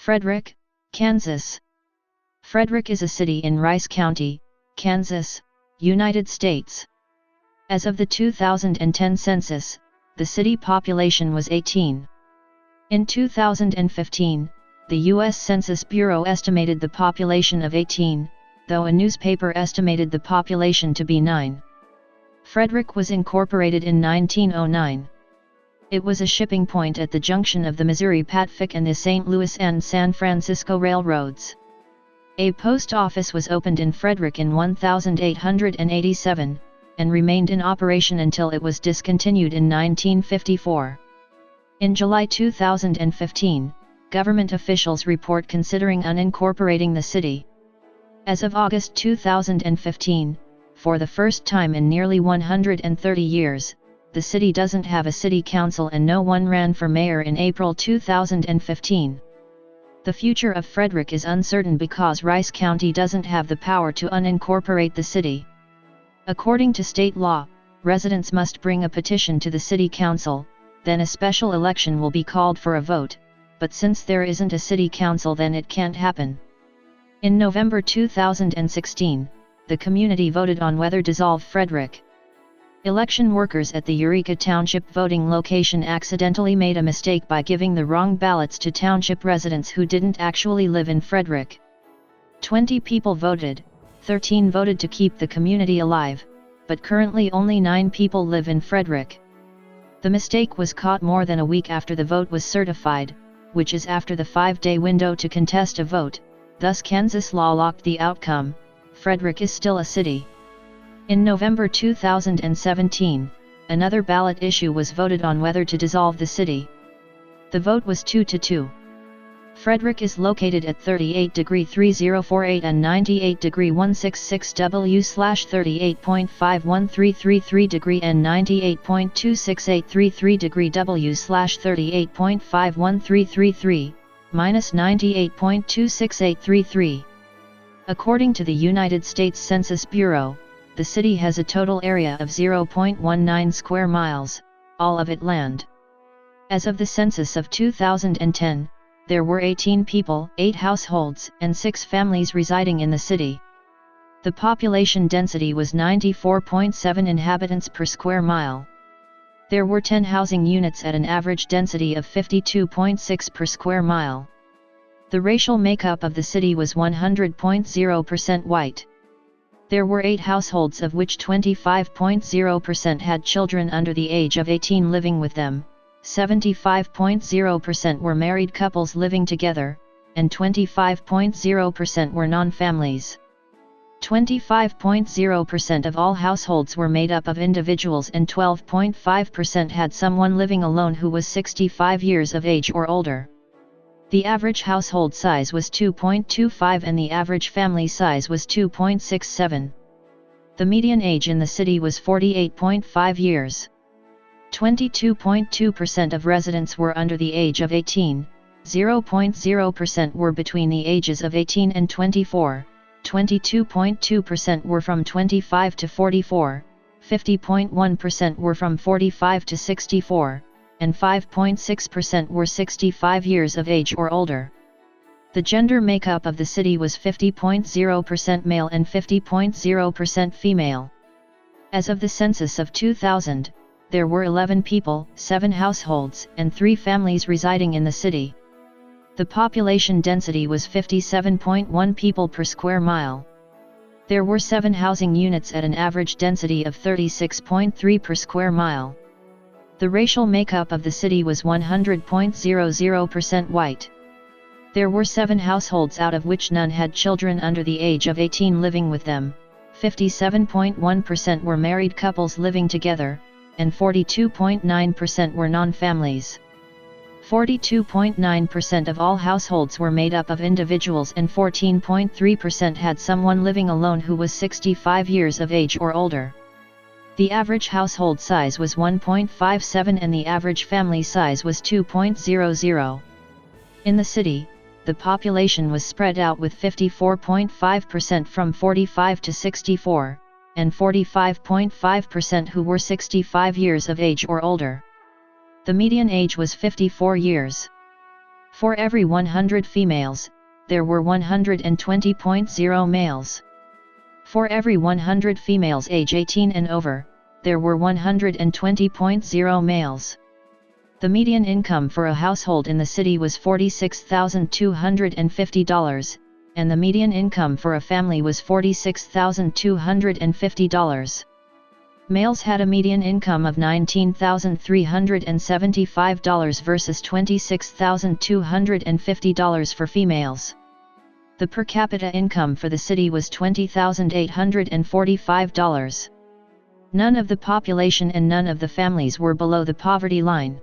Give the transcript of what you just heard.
Frederick, Kansas. Frederick is a city in Rice County, Kansas, United States. As of the 2010 census, the city population was 18. In 2015, the U.S. Census Bureau estimated the population of 18, though a newspaper estimated the population to be 9. Frederick was incorporated in 1909. It was a shipping point at the junction of the Missouri Pacific and the St. Louis and San Francisco railroads. A post office was opened in Frederick in 1887, and remained in operation until it was discontinued in 1954. In July 2015, government officials report considering unincorporating the city. As of August 2015, for the first time in nearly 130 years, the city doesn't have a city council and no one ran for mayor in April 2015. The future of Frederick is uncertain because Rice County doesn't have the power to unincorporate the city. According to state law, residents must bring a petition to the city council, then a special election will be called for a vote, but since there isn't a city council then it can't happen. In November 2016, the community voted on whether to dissolve Frederick. Election workers at the Eureka Township voting location accidentally made a mistake by giving the wrong ballots to township residents who didn't actually live in Frederick. 20 people voted, 13 voted to keep the community alive, but currently only 9 people live in Frederick. The mistake was caught more than a week after the vote was certified, which is after the 5-day window to contest a vote, thus Kansas law locked the outcome. Frederick is still a city. In November 2017, another ballot issue was voted on whether to dissolve the city. The vote was 2-2. Frederick is located at 38°3048 and 98°166W/38.51333° and 98.26833W/38.51333, -98.26833. According to the United States Census Bureau, the city has a total area of 0.19 square miles, all of it land. As of the census of 2010, there were 18 people, 8 households, and 6 families residing in the city. The population density was 94.7 inhabitants per square mile. There were 10 housing units at an average density of 52.6 per square mile. The racial makeup of the city was 100.0% white. There were 8 households of which 25.0% had children under the age of 18 living with them, 75.0% were married couples living together, and 25.0% were non-families. 25.0% of all households were made up of individuals and 12.5% had someone living alone who was 65 years of age or older. The average household size was 2.25 and the average family size was 2.67. The median age in the city was 48.5 years. 22.2% of residents were under the age of 18, 0.0% were between the ages of 18 and 24, 22.2% were from 25 to 44, 50.1% were from 45 to 64, and 5.6% were 65 years of age or older. The gender makeup of the city was 50.0% male and 50.0% female. As of the census of 2000, there were 11 people, 7 households, and 3 families residing in the city. The population density was 57.1 people per square mile. There were 7 housing units at an average density of 36.3 per square mile. The racial makeup of the city was 100.00% white. There were 7 households out of which none had children under the age of 18 living with them, 57.1% were married couples living together, and 42.9% were non-families. 42.9% of all households were made up of individuals and 14.3% had someone living alone who was 65 years of age or older. The average household size was 1.57 and the average family size was 2.00. In the city, the population was spread out with 54.5% from 45 to 64, and 45.5% who were 65 years of age or older. The median age was 54 years. For every 100 females, there were 120.0 males. For every 100 females age 18 and over, there were 120.0 males. The median income for a household in the city was $46,250, and the median income for a family was $46,250. Males had a median income of $19,375 versus $26,250 for females. The per capita income for the city was $20,845. None of the population and none of the families were below the poverty line.